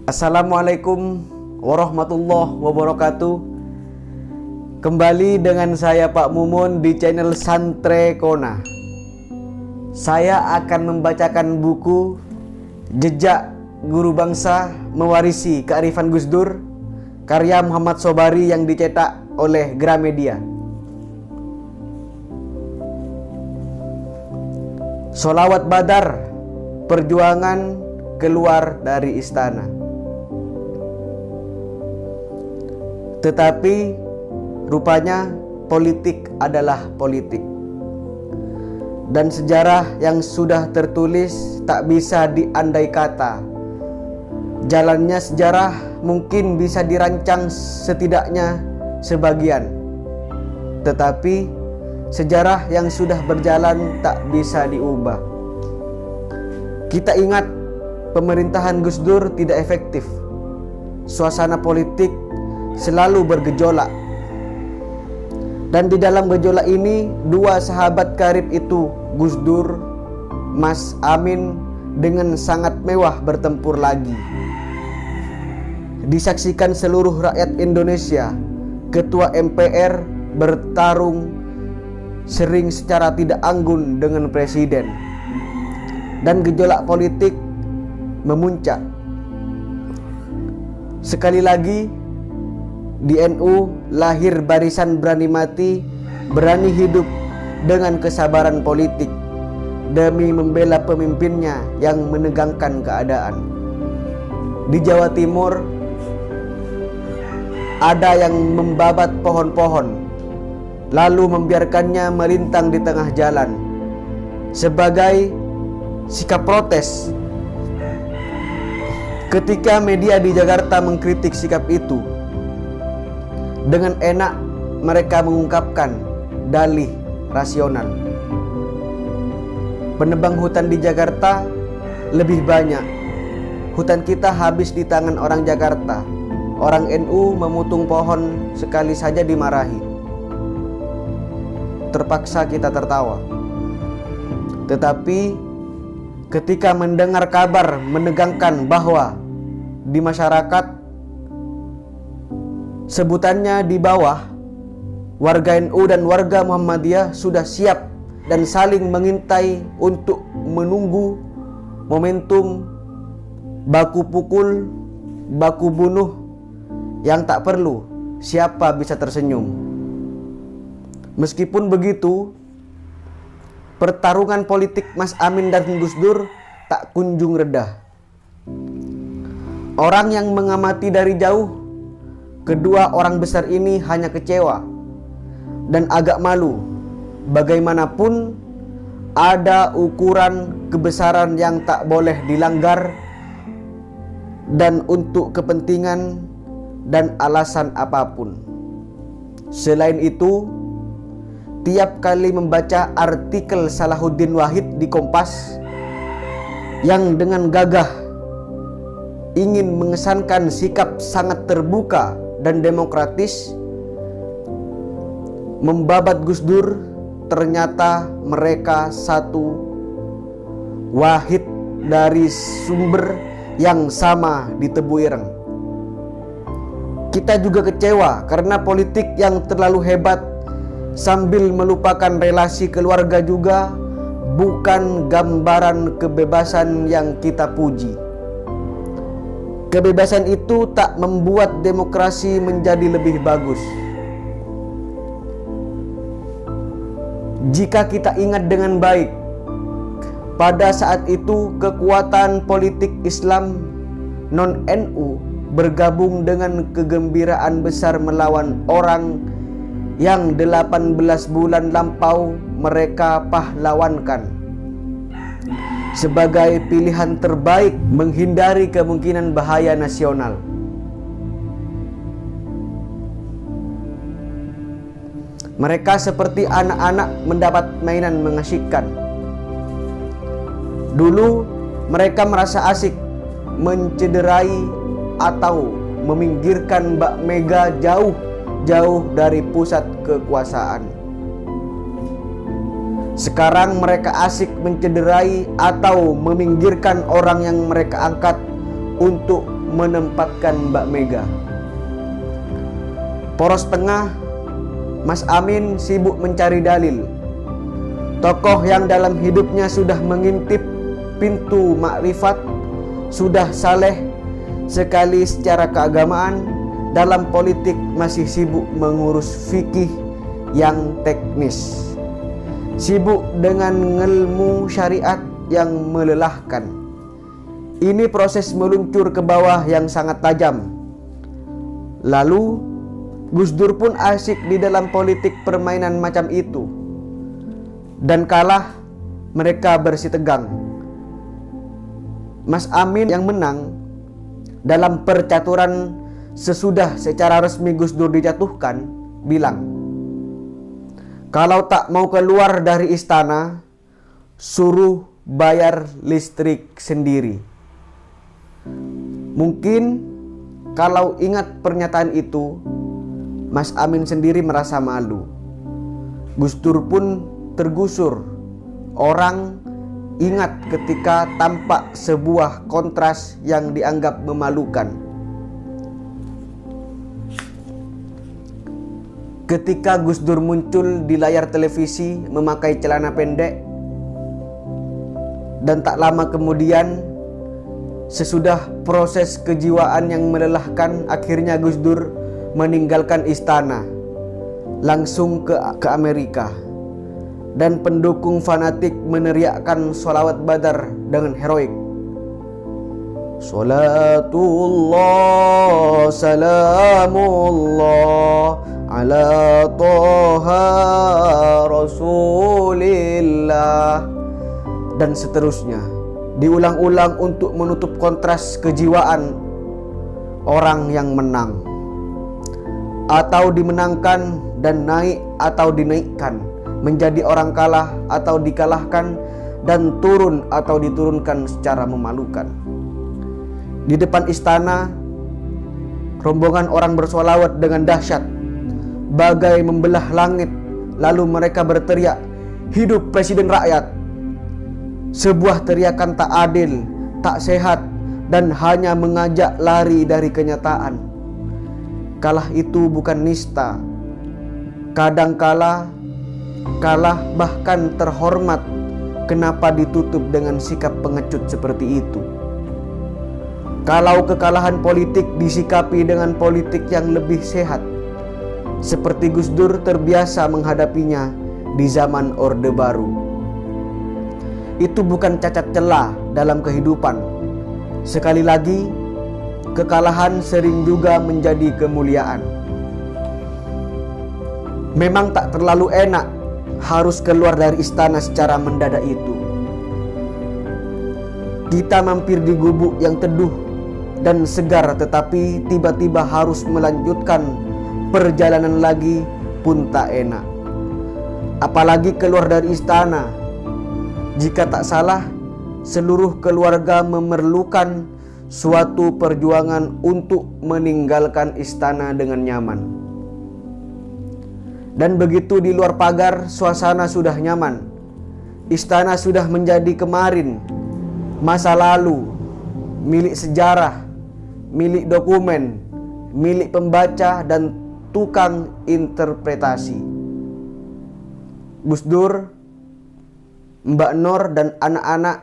Assalamualaikum warahmatullahi wabarakatuh. Kembali dengan saya Pak Mumun di channel Santre Kona. Saya akan membacakan buku Jejak Guru Bangsa Mewarisi Kearifan Gus Dur, karya Muhammad Sobari yang dicetak oleh Gramedia. Sholawat Badar, perjuangan keluar dari istana. Tetapi rupanya politik adalah politik, dan sejarah yang sudah tertulis tak bisa diandai kata. Jalannya sejarah mungkin bisa dirancang setidaknya sebagian, tetapi sejarah yang sudah berjalan tak bisa diubah. Kita ingat pemerintahan Gus Dur tidak efektif. Suasana politik selalu bergejolak. Dan di dalam gejolak ini, dua sahabat karib itu, Gus Dur, Mas Amin, dengan sangat mewah bertempur lagi. Disaksikan seluruh rakyat Indonesia, Ketua MPR bertarung sering secara tidak anggun dengan Presiden. Dan gejolak politik memuncak. Sekali lagi, di NU lahir barisan berani mati, berani hidup dengan kesabaran politik demi membela pemimpinnya yang menegangkan keadaan. Di Jawa Timur ada yang membabat pohon-pohon lalu membiarkannya melintang di tengah jalan sebagai sikap protes. Ketika media di Jakarta mengkritik sikap itu, dengan enak mereka mengungkapkan dalih rasional. Penebang hutan di Jakarta lebih banyak. Hutan kita habis di tangan orang Jakarta. Orang NU memutung pohon sekali saja dimarahi. Terpaksa kita tertawa. Tetapi ketika mendengar kabar menegangkan bahwa di masyarakat sebutannya di bawah, warga NU dan warga Muhammadiyah sudah siap dan saling mengintai untuk menunggu momentum baku pukul, baku bunuh yang tak perlu siapa bisa tersenyum. Meskipun begitu, pertarungan politik Mas Amin dan Gus Dur tak kunjung reda. Orang yang mengamati dari jauh, kedua orang besar ini hanya kecewa dan agak malu. Bagaimanapun, ada ukuran kebesaran yang tak boleh dilanggar, dan untuk kepentingan dan alasan apapun. Selain itu, tiap kali membaca artikel Salahuddin Wahid di Kompas yang dengan gagah ingin mengesankan sikap sangat terbuka dan demokratis membabat Gus Dur, ternyata mereka satu wahid dari sumber yang sama di Tebu Ireng. Kita juga kecewa karena politik yang terlalu hebat sambil melupakan relasi keluarga juga bukan gambaran kebebasan yang kita puji. Kebebasan itu tak membuat demokrasi menjadi lebih bagus. Jika kita ingat dengan baik, pada saat itu kekuatan politik Islam non-NU bergabung dengan kegembiraan besar melawan orang yang 18 bulan lampau mereka pahlawankan sebagai pilihan terbaik menghindari kemungkinan bahaya nasional. Mereka seperti anak-anak mendapat mainan mengasyikkan. Dulu mereka merasa asik mencederai atau meminggirkan Mbak Mega jauh dari pusat kekuasaan. Sekarang mereka asik mencederai atau meminggirkan orang yang mereka angkat untuk menempatkan Mbak Mega. Poros tengah, Mas Amin sibuk mencari dalil. Tokoh yang dalam hidupnya sudah mengintip pintu makrifat, sudah saleh sekali secara keagamaan, dalam politik masih sibuk mengurus fikih yang teknis, sibuk dengan ilmu syariat yang melelahkan. Ini proses meluncur ke bawah yang sangat tajam. Lalu Gus Dur pun asik di dalam politik permainan macam itu, dan kalah, mereka bersih tegang. Mas Amin yang menang dalam percaturan sesudah secara resmi Gus Dur dijatuhkan bilang, kalau tak mau keluar dari istana, suruh bayar listrik sendiri. Mungkin kalau ingat pernyataan itu, Mas Amin sendiri merasa malu. Gus Dur pun tergusur. Orang ingat ketika tampak sebuah kontras yang dianggap memalukan. Ketika Gus Dur muncul di layar televisi memakai celana pendek, dan tak lama kemudian sesudah proses kejiwaan yang melelahkan, akhirnya Gus Dur meninggalkan istana, langsung ke Amerika. Dan pendukung fanatik meneriakkan sholawat badar dengan heroik. Salatullah salamullah ala toha rasulillah, dan seterusnya, diulang-ulang untuk menutup kontras kejiwaan orang yang menang atau dimenangkan, dan naik atau dinaikkan, menjadi orang kalah atau dikalahkan, dan turun atau diturunkan secara memalukan. Di depan istana, rombongan orang bersolawat dengan dahsyat, bagai membelah langit. Lalu mereka berteriak, "Hidup Presiden Rakyat!" Sebuah teriakan tak adil, tak sehat, dan hanya mengajak lari dari kenyataan. Kalah itu bukan nista. Kadang kalah bahkan terhormat. Kenapa ditutup dengan sikap pengecut seperti itu? Kalau kekalahan politik disikapi dengan politik yang lebih sehat, seperti Gus Dur terbiasa menghadapinya di zaman Orde Baru, itu bukan cacat celah dalam kehidupan. Sekali lagi, kekalahan sering juga menjadi kemuliaan. Memang tak terlalu enak harus keluar dari istana secara mendadak itu. Kita mampir di gubuk yang teduh dan segar, tetapi tiba-tiba harus melanjutkan perjalanan lagi pun tak enak. Apalagi keluar dari istana. Jika tak salah, seluruh keluarga memerlukan suatu perjuangan untuk meninggalkan istana dengan nyaman. Dan begitu di luar pagar, suasana sudah nyaman. Istana sudah menjadi kemarin, masa lalu, milik sejarah, milik dokumen, milik pembaca dan tukang interpretasi. Gus Dur, Mbak Nur dan anak-anak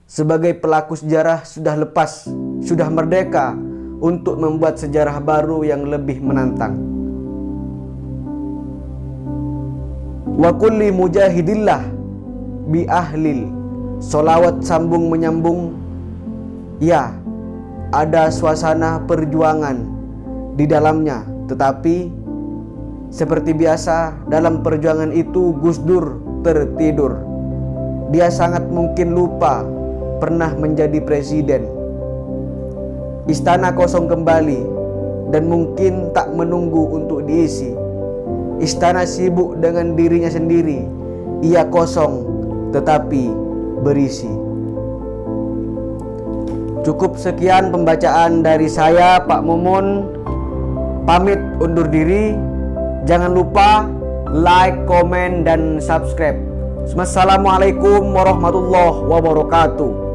sebagai pelaku sejarah sudah lepas, sudah merdeka untuk membuat sejarah baru yang lebih menantang. Wa kulli mujahidillah bi ahlil, solawat sambung menyambung. Ya, ada suasana perjuangan di dalamnya, tetapi seperti biasa dalam perjuangan itu Gus Dur tertidur. Dia sangat mungkin lupa pernah menjadi presiden. Istana kosong kembali dan mungkin tak menunggu untuk diisi. Istana sibuk dengan dirinya sendiri. Ia kosong tetapi berisi. Cukup sekian pembacaan dari saya, Pak Mumun. Pamit undur diri. Jangan lupa like, komen, dan subscribe. Wassalamualaikum warahmatullahi wabarakatuh.